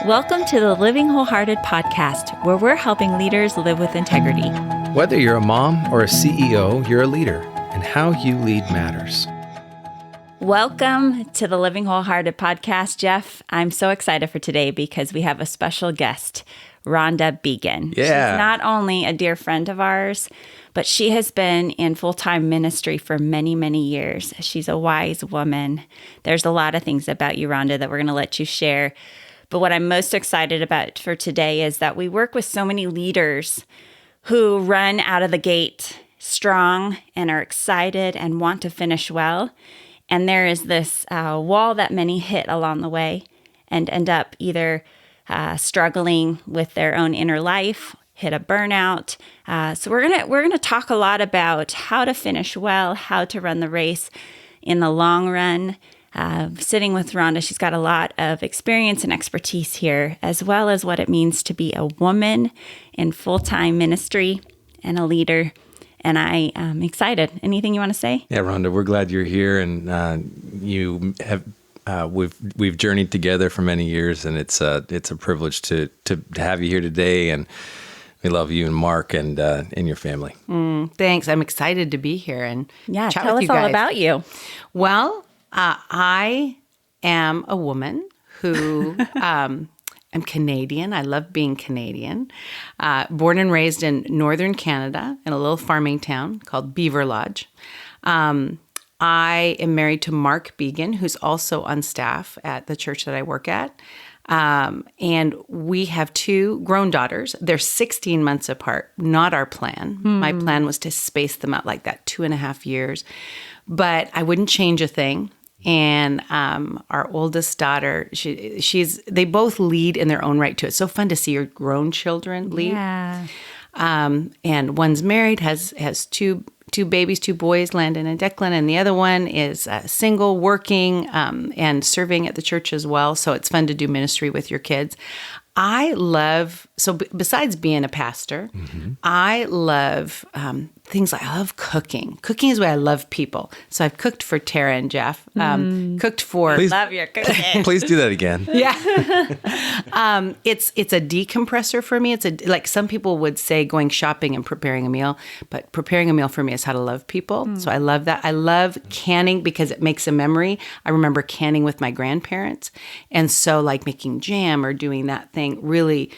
Welcome to the Living Wholehearted podcast, where we're helping leaders live with integrity. Whether you're a mom or a CEO, you're a leader, and how you lead matters. Welcome to the Living Wholehearted podcast, Jeff. I'm so excited for today because we have a special guest, Rhonda Began. Yeah. She's not only a dear friend of ours, but she has been in full-time ministry for many, many years. She's a wise woman. There's a lot of things about you, Rhonda, that we're going to let you share. But what I'm most excited about for today is that we work with so many leaders who run out of the gate strong and are excited and want to finish well. And there is this wall that many hit along the way and end up either struggling with their own inner life, hit a burnout. So we're gonna talk a lot about how to finish well, how to run the race in the long run. Sitting with Rhonda, she's got a lot of experience and expertise here, as well as what it means to be a woman in full-time ministry and a leader. And I am excited. Anything you want to say? Yeah, Rhonda, we're glad you're here, and you have we've journeyed together for many years, and it's a privilege to have you here today. And we love you and Mark and your family. Thanks. I'm excited to be here and chat tell with us you guys. all about you. Well, I am a woman who am Canadian. I love being Canadian. Born and raised in northern Canada in a little farming town called Beaver Lodge. I am married to Mark Began, who's also on staff at the church that I work at. And we have two grown daughters. They're 16 months apart, not our plan. My plan was to space them out like that, 2.5 years. But I wouldn't change a thing. And our oldest daughter, they both lead in their own right too. It's so fun to see your grown children lead. Yeah. And one's married, has two babies, 2 boys, Landon and Declan, and the other one is single, working, and serving at the church as well. So it's fun to do ministry with your kids. Besides being a pastor, I love things like, I love cooking. Cooking is why I love people. So I've cooked for Tara and Jeff, cooked for... Love your cooking. Please do that again. Yeah. It's a decompressor for me. Like some people would say going shopping and preparing a meal, but preparing a meal for me is how to love people. So I love that. I love canning because it makes a memory. I remember canning with my grandparents. And so like making jam or doing that thing really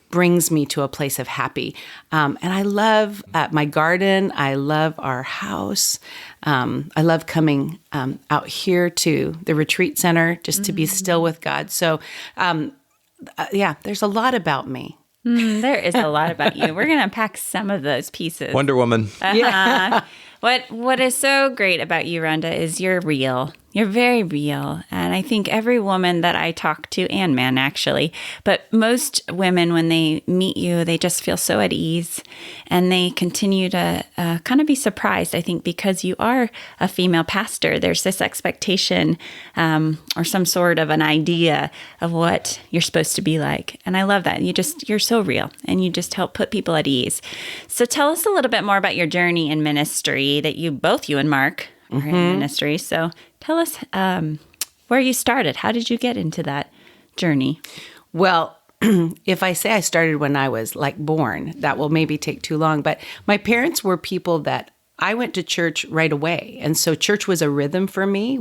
brings me to a place of happy. And I love my garden. I love our house. I love coming out here to the retreat center just to be still with God. So, there's a lot about me. There is a lot about you. We're going to unpack some of those pieces. Wonder Woman. Yeah. What is so great about you, Rhonda, is you're real. You're very real. And I think every woman that I talk to, and man actually, but most women, when they meet you, they just feel so at ease. And they continue to kind of be surprised, I think, because you are a female pastor. There's this expectation or some sort of an idea of what you're supposed to be like. And I love that. You're so real, and you just help put people at ease. So tell us a little bit more about your journey in ministry that you and Mark are in ministry. So tell us where you started. How did you get into that journey? Well, if I say I started when I was like born, that will maybe take too long. But my parents were people that I went to church right away. And so church was a rhythm for me.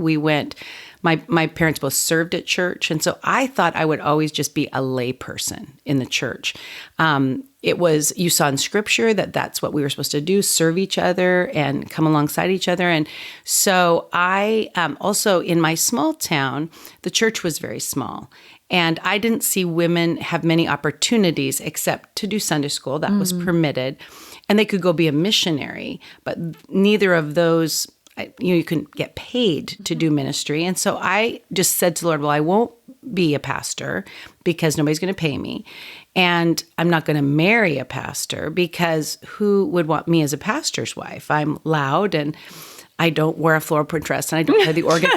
My parents both served at church. And so I thought I would always just be a lay person in the church. You saw in scripture that's what we were supposed to do, serve each other and come alongside each other. And so I also in my small town, the church was very small. And I didn't see women have many opportunities except to do Sunday school. That was permitted. And they could go be a missionary, but neither of those, you couldn't get paid to do ministry. And so I just said to the Lord, well, I won't be a pastor because nobody's going to pay me. And I'm not going to marry a pastor because who would want me as a pastor's wife? I'm loud and I don't wear a floral print dress and I don't play the organ.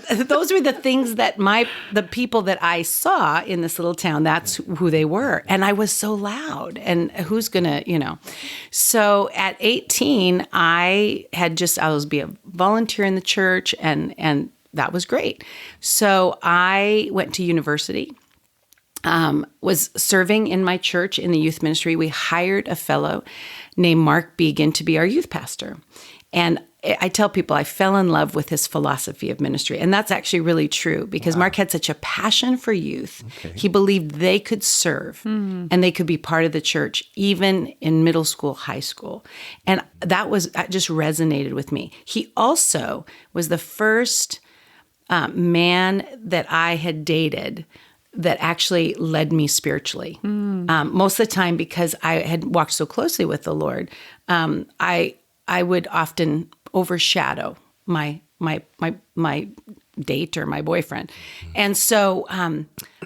Those were the things that the people that I saw in this little town, that's who they were. And I was so loud, and who's gonna, So at 18, I was be a volunteer in the church, and that was great. So I went to university was serving in my church in the youth ministry. We hired a fellow named Rhonda Began to be our youth pastor. And I tell people I fell in love with his philosophy of ministry. And that's actually really true because Mark had such a passion for youth. Okay. He believed they could serve and they could be part of the church, even in middle school, high school. And that just resonated with me. He also was the first man that I had dated that actually led me spiritually. Most of the time, because I had walked so closely with the Lord, I would often overshadow my date or my boyfriend. And so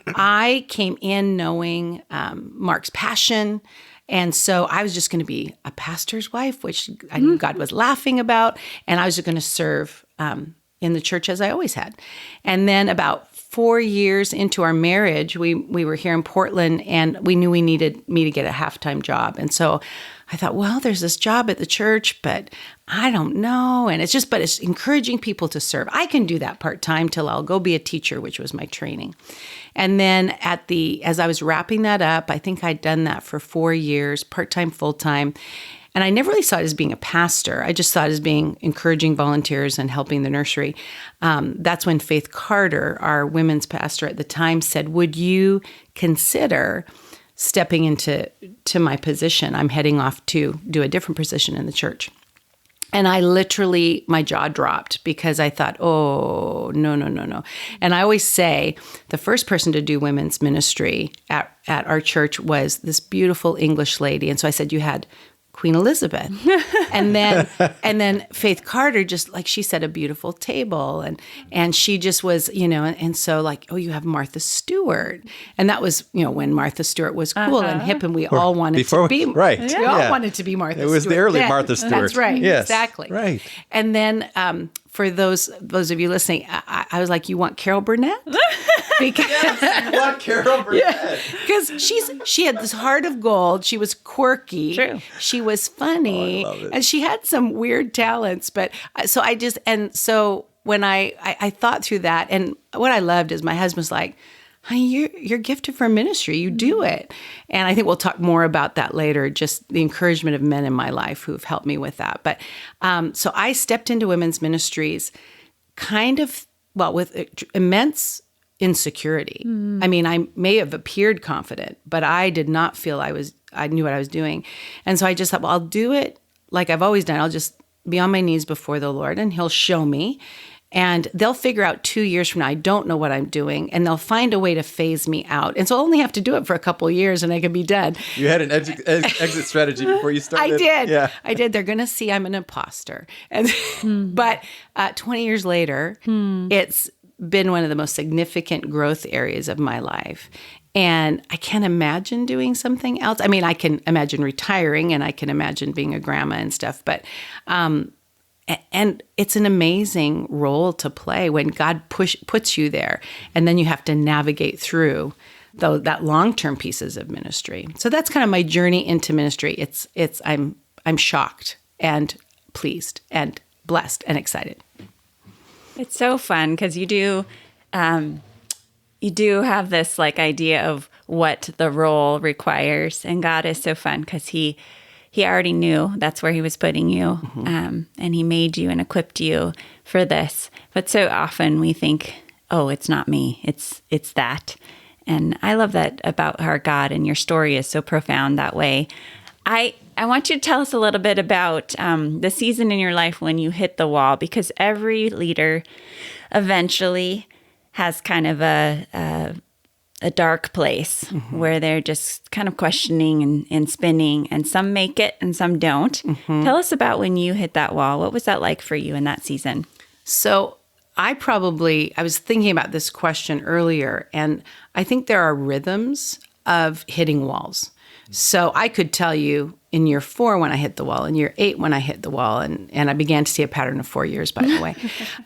I came in knowing Mark's passion. And so I was just going to be a pastor's wife, which I knew God was laughing about. And I was just going to serve in the church as I always had. And then about 4 years into our marriage, we were here in Portland, and we knew we needed me to get a half-time job. And so I thought, well, there's this job at the church, but I don't know. And it's encouraging people to serve. I can do that part-time till I'll go be a teacher, which was my training. And then as I was wrapping that up, I think I'd done that for 4 years, part-time, full-time. And I never really saw it as being a pastor. I just saw it as being encouraging volunteers and helping the nursery. That's when Faith Carter, our women's pastor at the time, said, would you consider stepping into my position? I'm heading off to do a different position in the church. And I literally, my jaw dropped because I thought, oh, no. And I always say the first person to do women's ministry at our church was this beautiful English lady. And so I said, you had Queen Elizabeth. and then Faith Carter, just like she set a beautiful table, and she just was, and so like, oh, you have Martha Stewart. And that was, when Martha Stewart was cool and hip, and we all wanted to be right. We all wanted to be Martha Stewart. It was the early Martha Stewart. That's right. Yes. Exactly. Right. And then for those of you listening, I was like, you want Carol Burnett? Because yes, you want Carol Burnett. Because she had this heart of gold. She was quirky. True. She was funny. Oh, I love it. And she had some weird talents. But so when I thought through that, and what I loved is my husband's like, honey, you're gifted for ministry. You do it. And I think we'll talk more about that later, just the encouragement of men in my life who've helped me with that. But so I stepped into women's ministries with immense insecurity. I mean, I may have appeared confident, but I did not feel I knew what I was doing. And so I just thought, well, I'll do it like I've always done. I'll just be on my knees before the Lord, and he'll show me. And they'll figure out 2 years from now, I don't know what I'm doing, and they'll find a way to phase me out. And so I'll only have to do it for a couple of years, and I can be done. You had an exit strategy before you started. I did. Yeah. I did. They're going to see I'm an imposter. And but 20 years later, it's been one of the most significant growth areas of my life. And I can't imagine doing something else. I mean, I can imagine retiring, and I can imagine being a grandma and stuff, but and it's an amazing role to play when God puts you there, and then you have to navigate through that long-term pieces of ministry. So that's kind of my journey into ministry. I'm shocked and pleased and blessed and excited. It's so fun because you do have this like idea of what the role requires, and God is so fun because He already knew that's where He was putting you, and He made you and equipped you for this. But so often we think, oh, it's not me, it's that. And I love that about our God, and your story is so profound that way. I want you to tell us a little bit about the season in your life when you hit the wall, because every leader eventually has kind of a dark place where they're just kind of questioning and spinning, and some make it and some don't. Tell us about when you hit that wall. What was that like for you in that season? So I was thinking about this question earlier, and I think there are rhythms of hitting walls. So I could tell you in year 4 when I hit the wall, in year 8 when I hit the wall, and I began to see a pattern of 4 years, by the way.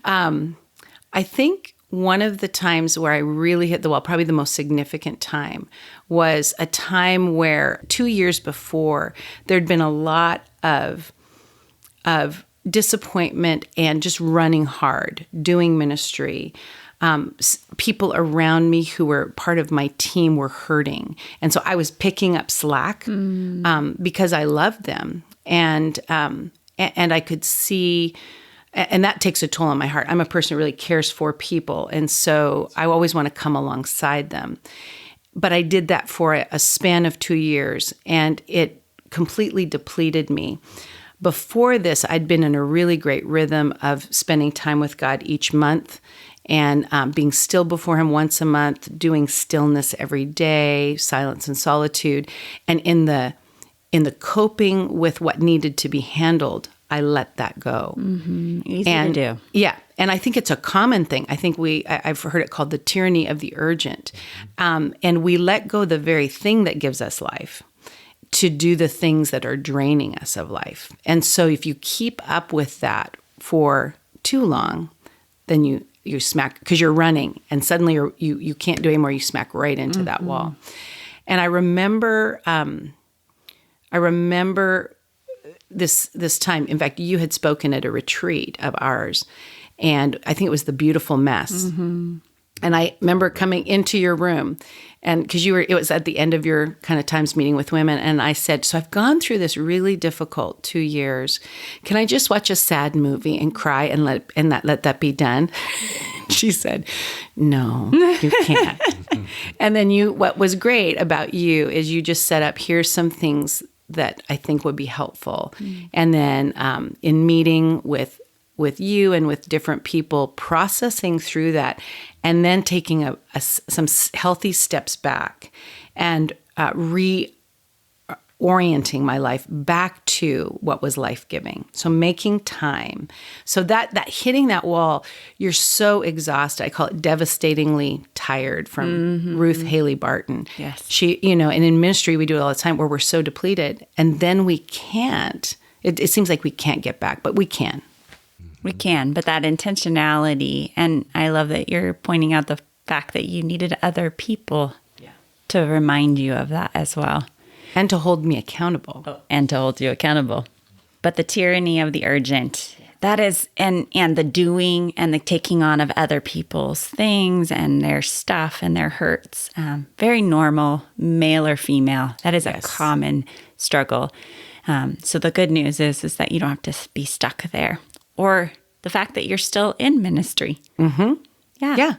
I think one of the times where I really hit the wall, probably the most significant time, was a time where 2 years before, there'd been a lot of disappointment and just running hard, doing ministry. People around me who were part of my team were hurting. And so I was picking up slack because I loved them. And I could see, and that takes a toll on my heart. I'm a person who really cares for people. And so I always want to come alongside them. But I did that for a span of 2 years, and it completely depleted me. Before this, I'd been in a really great rhythm of spending time with God each month and being still before him once a month, doing stillness every day, silence and solitude. And in the coping with what needed to be handled, I let that go. Easy to do. Yeah. And I think it's a common thing. I think I've heard it called the tyranny of the urgent. And we let go the very thing that gives us life to do the things that are draining us of life. And so if you keep up with that for too long, then you smack, because you're running and suddenly you can't do anymore. You smack right into that wall. And I remember this time. In fact, you had spoken at a retreat of ours, and I think it was the beautiful mess. And I remember coming into your room, and because it was at the end of your kind of times meeting with women, and I said, so I've gone through this really difficult 2 years. Can I just watch a sad movie and cry and let that be done? She said, no, you can't. And then what was great about you is you just set up, here's some things that I think would be helpful. And then in meeting with you and with different people, processing through that, and then taking some healthy steps back and reorienting my life back to what was life-giving. So making time. So that hitting that wall, you're so exhausted. I call it devastatingly tired, from Ruth Haley Barton. Yes. She, and in ministry, we do it all the time where we're so depleted, and then we can't. It seems like we can't get back, but we can. We can, but that intentionality, and I love that you're pointing out the fact that you needed other people to remind you of that as well. And to hold me accountable. And to hold you accountable. But the tyranny of the urgent, that is, and the doing and the taking on of other people's things and their stuff and their hurts, very normal, male or female. That is a common struggle. So the good news is that you don't have to be stuck there. Or the fact that you're still in ministry. Yeah.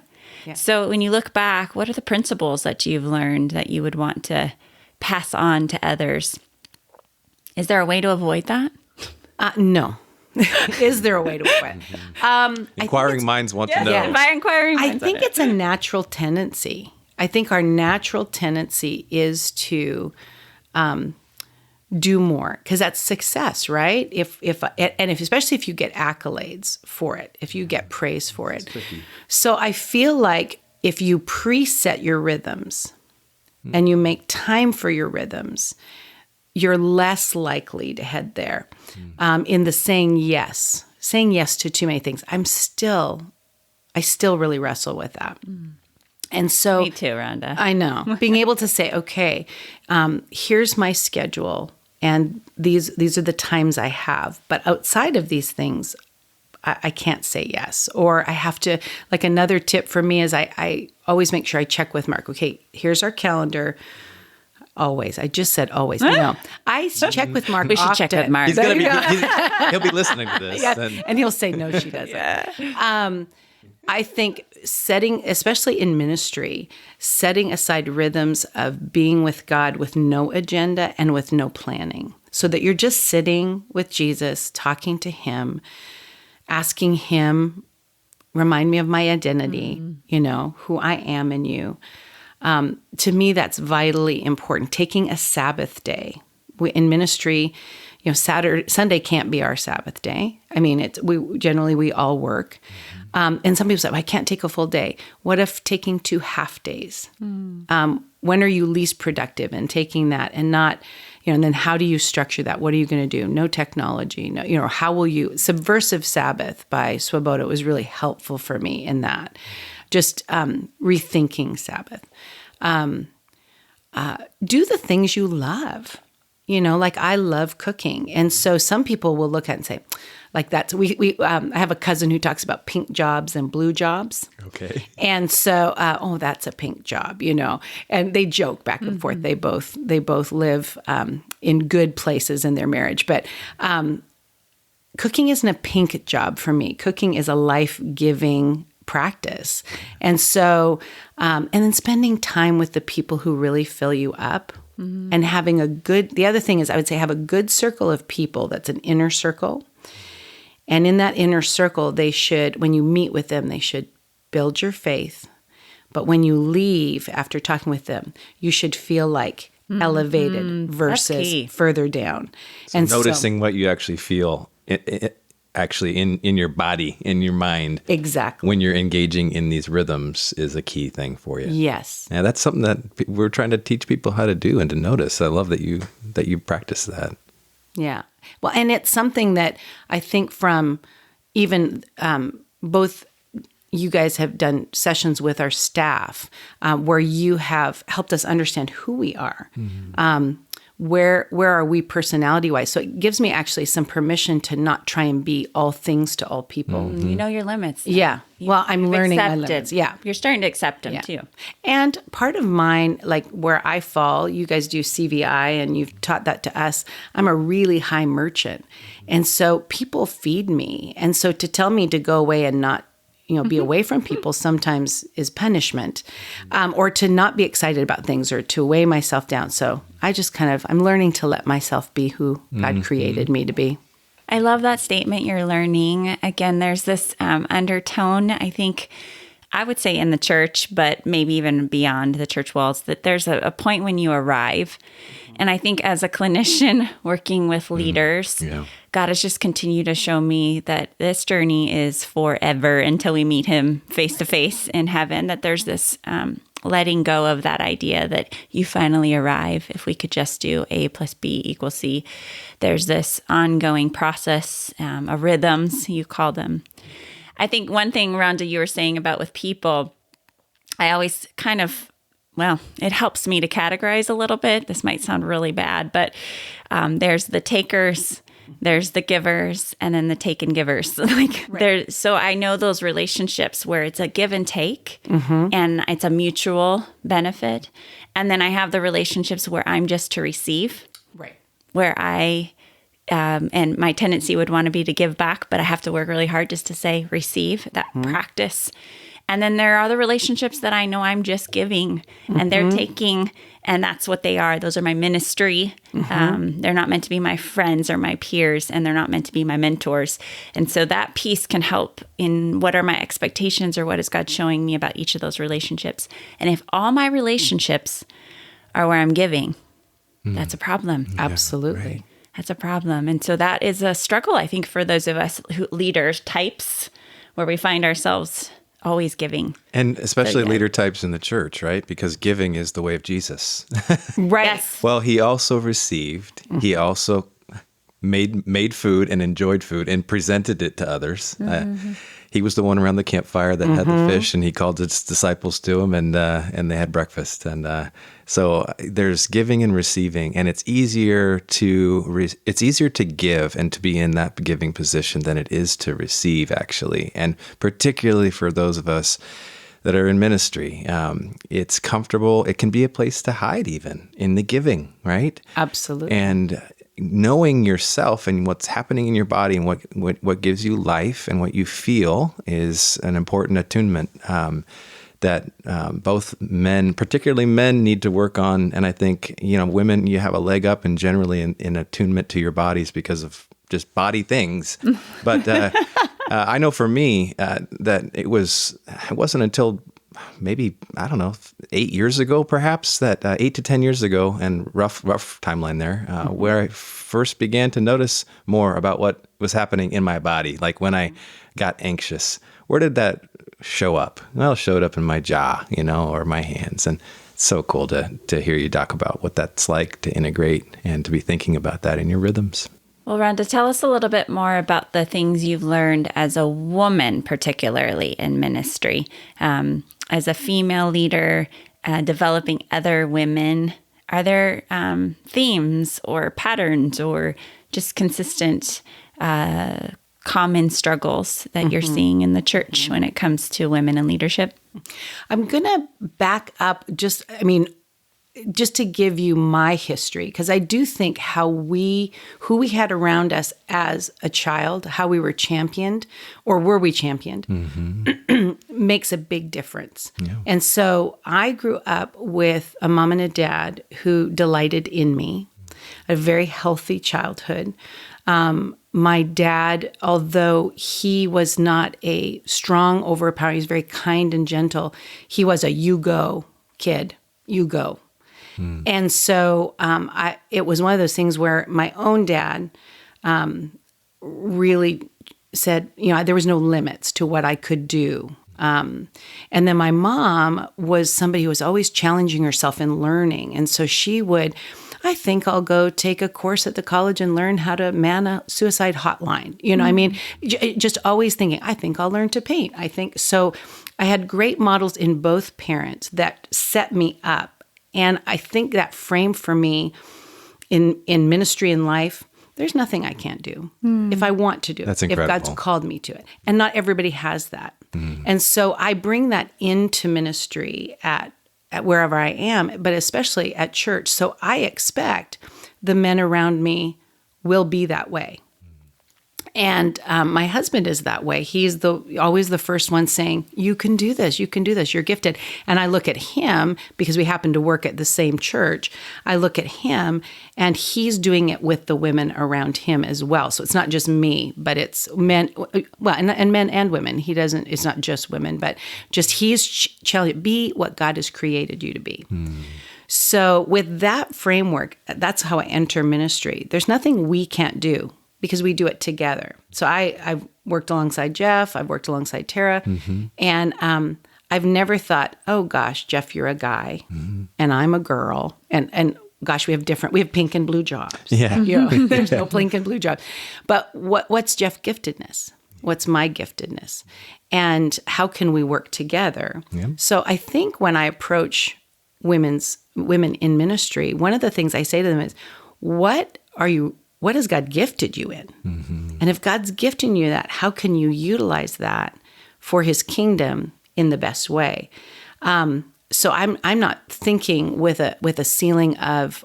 So when you look back, what are the principles that you've learned that you would want to pass on to others? Is there a way to avoid that? No. Is there a way to avoid it? Inquiring minds want to know. Yeah, by inquiring minds. I think it's a natural tendency. I think our natural tendency is to do more, because that's success, right? Especially if you get accolades for it, if you get praise for it. So I feel like if you preset your rhythms and you make time for your rhythms, you're less likely to head there. In the saying yes to too many things. I still really wrestle with that. And so, me too, Rhonda. I know. Being able to say, okay, here's my schedule, and these are the times I have. But outside of these things, I can't say yes. Or I have to, like, another tip for me is I always make sure I check with Mark. Okay, here's our calendar. Always. I just said always. I check with Mark. We should often. check with Mark. He'll be listening to this. And he'll say, no, she doesn't. I think especially in ministry, setting aside rhythms of being with God with no agenda and with no planning, so that you're just sitting with Jesus, talking to him, asking him, remind me of my identity, who I am in you. To me, that's vitally important. Taking a Sabbath day. In ministry, Sunday can't be our Sabbath day. I mean, we all work. And some people say, well, I can't take a full day. What if taking 2 half days? When are you least productive? And taking that and not, and then how do you structure that? What are you going to do? No technology. No, how will you? Subversive Sabbath by Swoboda was really helpful for me in that. Just rethinking Sabbath. Do the things you love. Like I love cooking. And so some people will look at it and say, Like that's, I have a cousin who talks about pink jobs and blue jobs. Okay. And so, that's a pink job, and they joke back and forth. They both live in good places in their marriage, but cooking isn't a pink job for me. Cooking is a life-giving practice. And so, and then spending time with the people who really fill you up and having the other thing is I would say have a good circle of people that's an inner circle. And in that inner circle, when you meet with them, they should build your faith. But when you leave after talking with them, you should feel like elevated versus further down. So and noticing what you actually feel actually in your body, in your mind. Exactly. When you're engaging in these rhythms is a key thing for you. Yes. Yeah, that's something that we're trying to teach people how to do and to notice. I love that you practice that. Yeah. Well, and it's something that I think from even both you guys have done sessions with our staff where you have helped us understand who we are. Where are we personality-wise? So it gives me actually some permission to not try and be all things to all people. You know your limits. Yeah. Well, I'm learning my accepted. limits. Yeah. You're starting to accept them too. And part of mine, like where I fall, you guys do CVI and you've taught that to us. I'm a really high merchant. And so people feed me. And so to tell me to go away and not be away from people sometimes is punishment, or to not be excited about things or to weigh myself down. So I just I'm learning to let myself be who God created me to be. I love that statement, you're learning. Again, there's this undertone, I think, I would say in the church, but maybe even beyond the church walls, that there's a point when you arrive. And I think as a clinician working with leaders, God has just continued to show me that this journey is forever until we meet him face to face in heaven, that there's this letting go of that idea that you finally arrive. If we could just do A plus B equals C, there's this ongoing process of rhythms, you call them. I think one thing, Rhonda, you were saying about with people, I always it helps me to categorize a little bit. This might sound really bad, but there's the takers, there's the givers, and then the taken givers. So I know those relationships where it's a give and take, and it's a mutual benefit. And then I have the relationships where I'm just to receive, right? Where I and my tendency would want to be to give back, but I have to work really hard just to say receive, that practice. And then there are the relationships that I know I'm just giving and they're taking, and that's what they are. Those are my ministry. They're not meant to be my friends or my peers, and they're not meant to be my mentors. And so that piece can help in what are my expectations or what is God showing me about each of those relationships. And if all my relationships are where I'm giving, that's a problem. Absolutely. Right. That's a problem. And so that is a struggle, I think, for those of us leaders types where we find ourselves always giving. And especially leader types in the church, right? Because giving is the way of Jesus. Right. Yes. Well, he also received. He also made food and enjoyed food and presented it to others. He was the one around the campfire that had the fish, and he called his disciples to him, and they had breakfast. And so there's giving and receiving, and it's easier to give and to be in that giving position than it is to receive, actually, and particularly for those of us that are in ministry. It's comfortable. It can be a place to hide even in the giving, right? Absolutely. And knowing yourself and what's happening in your body and what gives you life and what you feel is an important attunement that both men, particularly men, need to work on. And I think, women, you have a leg up and generally in attunement to your bodies because of just body things. But I know for me that it wasn't until maybe, 8 years ago, perhaps, that 8 to 10 years ago, and rough timeline there, where I first began to notice more about what was happening in my body. Like when I got anxious, where did that show up? Well, it showed up in my jaw, or my hands. And it's so cool to hear you talk about what that's like to integrate and to be thinking about that in your rhythms. Well, Rhonda, tell us a little bit more about the things you've learned as a woman, particularly in ministry. As a female leader, developing other women, are there themes or patterns or just consistent common struggles that you're seeing in the church when it comes to women in leadership? I'm going to back up just to give you my history, because I do think who we had around us as a child, how we were championed, or were we championed, makes a big difference. Yeah. And so I grew up with a mom and a dad who delighted in me, a very healthy childhood. My dad, although he was not a strong, overpowering, he was very kind and gentle, he was a you go kid, you go. And so it was one of those things where my own dad really said, there was no limits to what I could do. And then my mom was somebody who was always challenging herself and learning. And so she would, I think I'll go take a course at the college and learn how to man a suicide hotline. Just always thinking, I think I'll learn to paint. I think so. I had great models in both parents that set me up. And I think that frame for me in ministry and life, there's nothing I can't do if I want to do it. That's incredible. If God's called me to it. And not everybody has that. And so I bring that into ministry at wherever I am, but especially at church. So I expect the men around me will be that way. And my husband is that way. He's always the first one saying, you can do this, you're gifted. And I look at him, because we happen to work at the same church, I look at him and he's doing it with the women around him as well. So it's not just me, but it's men, and men and women. It's not just women, but just he's challenging, be what God has created you to be. So with that framework, that's how I enter ministry. There's nothing we can't do, because we do it together. So I've worked alongside Jeff, I've worked alongside Tara, and I've never thought, oh gosh, Jeff, you're a guy, and I'm a girl, and gosh, we have pink and blue jobs. Yeah. There's no pink and blue job. But what's Jeff's giftedness? What's my giftedness? And how can we work together? Yeah. So I think when I approach women in ministry, one of the things I say to them is, what has God gifted you in? And if God's gifting you that, how can you utilize that for his kingdom in the best way? So I'm not thinking with a ceiling of,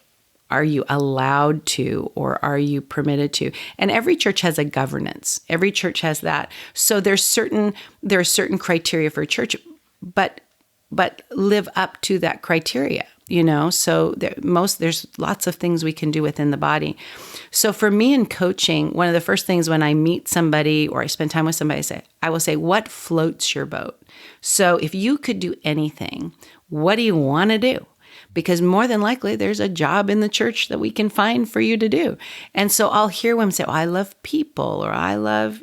are you allowed to, or are you permitted to? And every church has a governance. Every church has that. So there are certain criteria for a church, but live up to that criteria. So there's lots of things we can do within the body. So for me in coaching, one of the first things when I meet somebody or I spend time with somebody, I will say, what floats your boat? So if you could do anything, what do you want to do? Because more than likely, there's a job in the church that we can find for you to do. And so I'll hear women say, I love people, or I love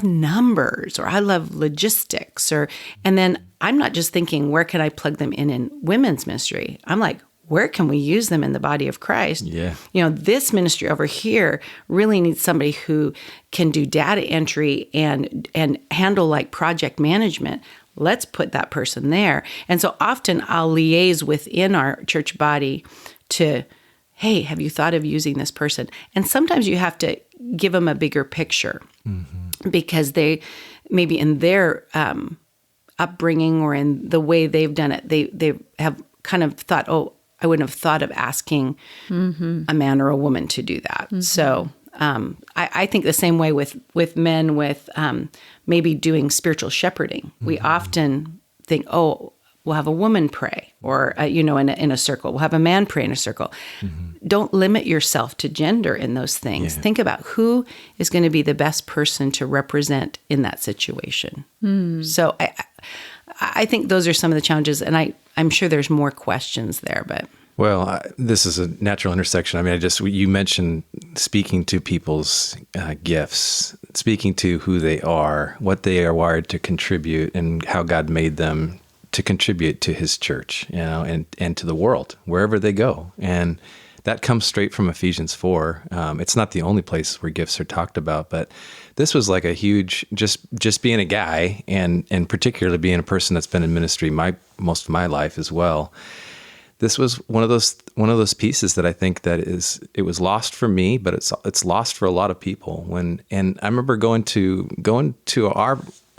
numbers, or I love logistics, and then I'm not just thinking, where can I plug them in women's ministry? I'm like, where can we use them in the body of Christ? Yeah. This ministry over here really needs somebody who can do data entry and handle like project management. Let's put that person there. And so often I'll liaise within our church body to, hey, have you thought of using this person? And sometimes you have to give them a bigger picture, because they maybe in their upbringing or in the way they've done it, they have kind of thought, oh, I wouldn't have thought of asking a man or a woman to do that. So I think the same way with men with maybe doing spiritual shepherding. We often think, oh, we'll have a woman pray, or in a circle. We'll have a man pray in a circle. Don't limit yourself to gender in those things. Yeah. Think about who is going to be the best person to represent in that situation. So I think those are some of the challenges, and I'm sure there's more questions there, but. Well, this is a natural intersection. I mean, you mentioned speaking to people's gifts, speaking to who they are, what they are wired to contribute, and how God made them to contribute to his church, and to the world, wherever they go. And that comes straight from Ephesians 4. It's not the only place where gifts are talked about, but this was like a huge, just being a guy, and particularly being a person that's been in ministry most of my life as well. this was one of those pieces that I think that it was lost for me, but it's lost for a lot of people. And I remember going to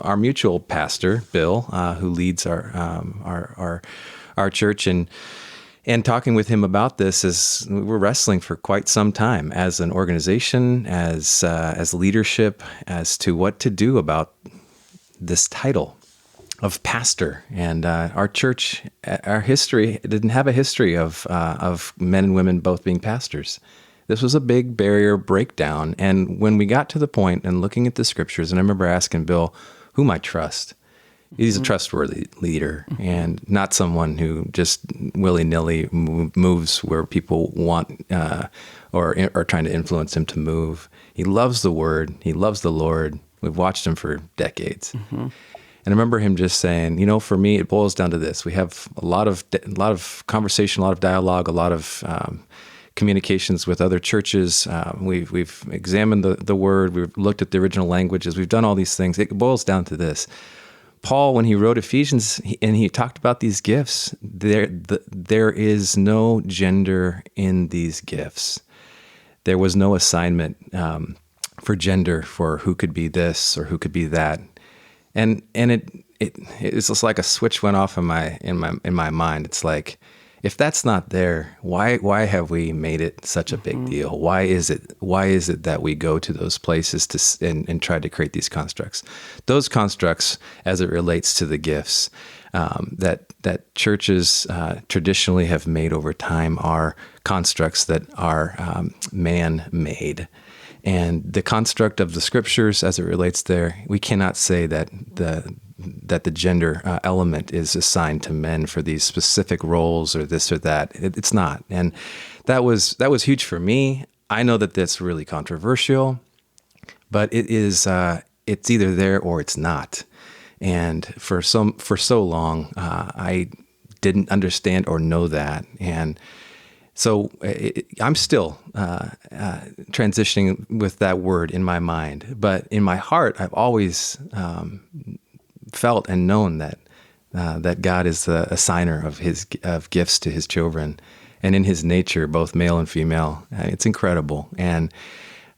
our mutual pastor, Bill, who leads our church, and talking with him about this, as we were wrestling for quite some time as an organization, as leadership, as to what to do about this title of pastor. And our church, our history didn't have a history of men and women both being pastors. This was a big barrier breakdown. And when we got to the point and looking at the scriptures, and I remember asking Bill, whom I trust. He's a trustworthy leader and not someone who just willy-nilly moves where people want or are trying to influence him to move. He loves the word. He loves the Lord. We've watched him for decades. Mm-hmm. And I remember him just saying, for me, it boils down to this. We have a lot of conversation, a lot of dialogue, a lot of communications with other churches. We've examined the word. We've looked at the original languages. We've done all these things. It boils down to this. Paul, when he wrote Ephesians and he talked about these gifts, there is no gender in these gifts. There was no assignment for gender, for who could be this or who could be that, and it's just like a switch went off in my mind. It's like, if that's not there, why have we made it such a big deal? Why is it that we go to those places and try to create these constructs? Those constructs, as it relates to the gifts that churches traditionally have made over time, are constructs that are man-made. And the construct of the scriptures, as it relates there, we cannot say that the gender element is assigned to men for these specific roles or this or that. It's not. And that was huge for me. I know that that's really controversial, but it is. It's either there or it's not. And for so long, I didn't understand or know that. And so I'm still transitioning with that word in my mind, but in my heart, I've always felt and known that God is the assigner of gifts to His children, and in His nature, both male and female. It's incredible, and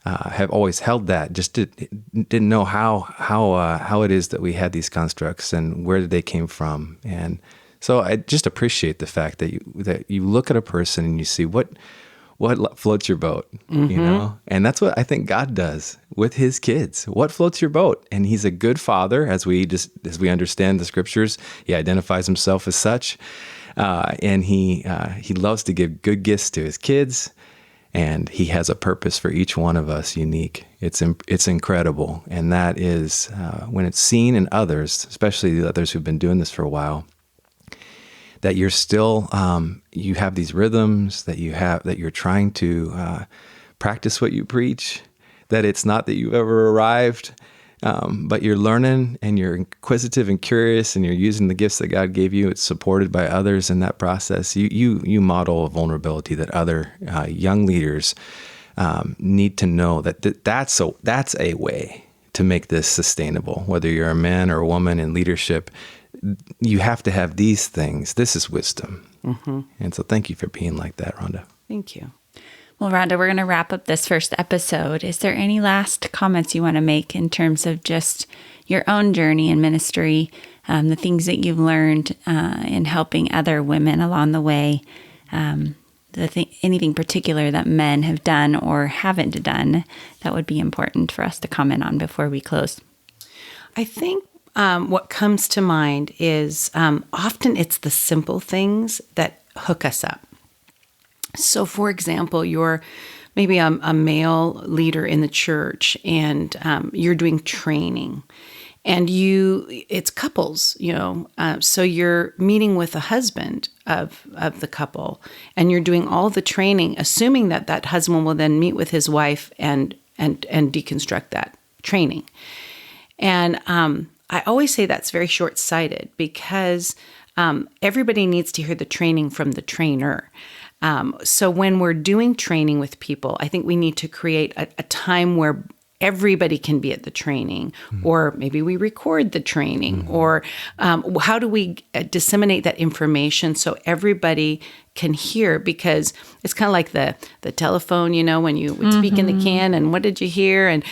have always held that. Just didn't know how it is that we had these constructs and where they came from, and so I just appreciate the fact that you look at a person and you see what floats your boat, and that's what I think God does with His kids. What floats your boat? And He's a good father, as we understand the scriptures. He identifies Himself as such, and He loves to give good gifts to His kids, and He has a purpose for each one of us, unique. It's incredible, and that is when it's seen in others, especially the others who've been doing this for a while, that you're still, you have these rhythms that you're trying to practice what you preach, that it's not that you've ever arrived, but you're learning and you're inquisitive and curious and you're using the gifts that God gave you. It's supported by others in that process. You model a vulnerability that other young leaders need to know that's a way to make this sustainable. Whether you're a man or a woman in leadership, you have to have these things. This is wisdom. Mm-hmm. And so thank you for being like that, Rhonda. Thank you. Well, Rhonda, we're going to wrap up this first episode. Is there any last comments you want to make in terms of just your own journey in ministry, the things that you've learned in helping other women along the way, anything particular that men have done or haven't done that would be important for us to comment on before we close? I think what comes to mind is often it's the simple things that hook us up. So, for example, you're maybe a male leader in the church and you're doing training and it's couples, so you're meeting with a husband of the couple and you're doing all the training, assuming that husband will then meet with his wife and deconstruct that training. And I always say that's very short-sighted because everybody needs to hear the training from the trainer. So when we're doing training with people, I think we need to create a time where everybody can be at the training, or maybe we record the training, or how do we disseminate that information so everybody can hear, because it's kind of like the telephone, when you would speak in the can and what did you hear? And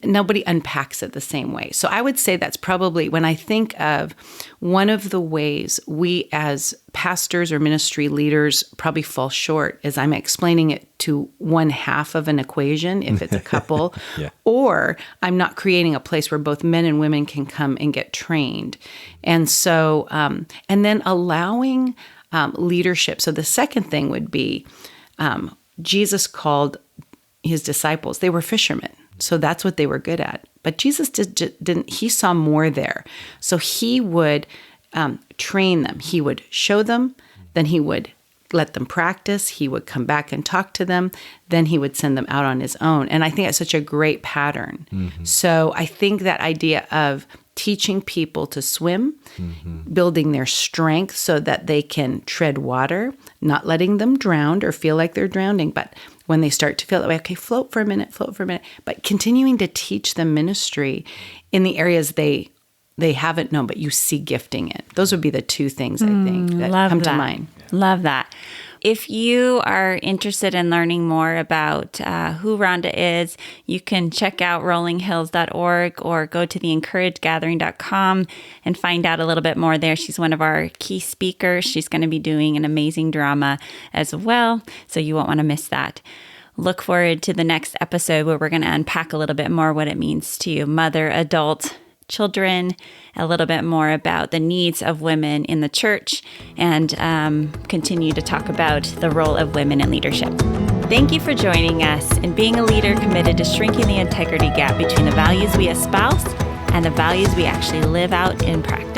nobody unpacks it the same way. So I would say that's probably, when I think of one of the ways we as pastors or ministry leaders probably fall short, is I'm explaining it to one half of an equation if it's a couple, or I'm not creating a place where both men and women can come and get trained. And so, and then allowing leadership. So the second thing would be, Jesus called his disciples, they were fishermen. So that's what they were good at. But Jesus didn't, he saw more there. So he would train them. He would show them, then he would let them practice. He would come back and talk to them. Then he would send them out on his own. And I think that's such a great pattern. So I think that idea of teaching people to swim, building their strength so that they can tread water, not letting them drown or feel like they're drowning, but when they start to feel that way, okay, float for a minute, but continuing to teach them ministry in the areas they haven't known, but you see gifting in. Those would be the two things I think that come to mind. Love that. If you are interested in learning more about who Rhonda is, you can check out rollinghills.org or go to theencouragedgathering.com and find out a little bit more there. She's one of our key speakers. She's going to be doing an amazing drama as well, so you won't want to miss that. Look forward to the next episode where we're going to unpack a little bit more what it means to mother, adult, children, a little bit more about the needs of women in the church, and continue to talk about the role of women in leadership. Thank you for joining us in being a leader committed to shrinking the integrity gap between the values we espouse and the values we actually live out in practice.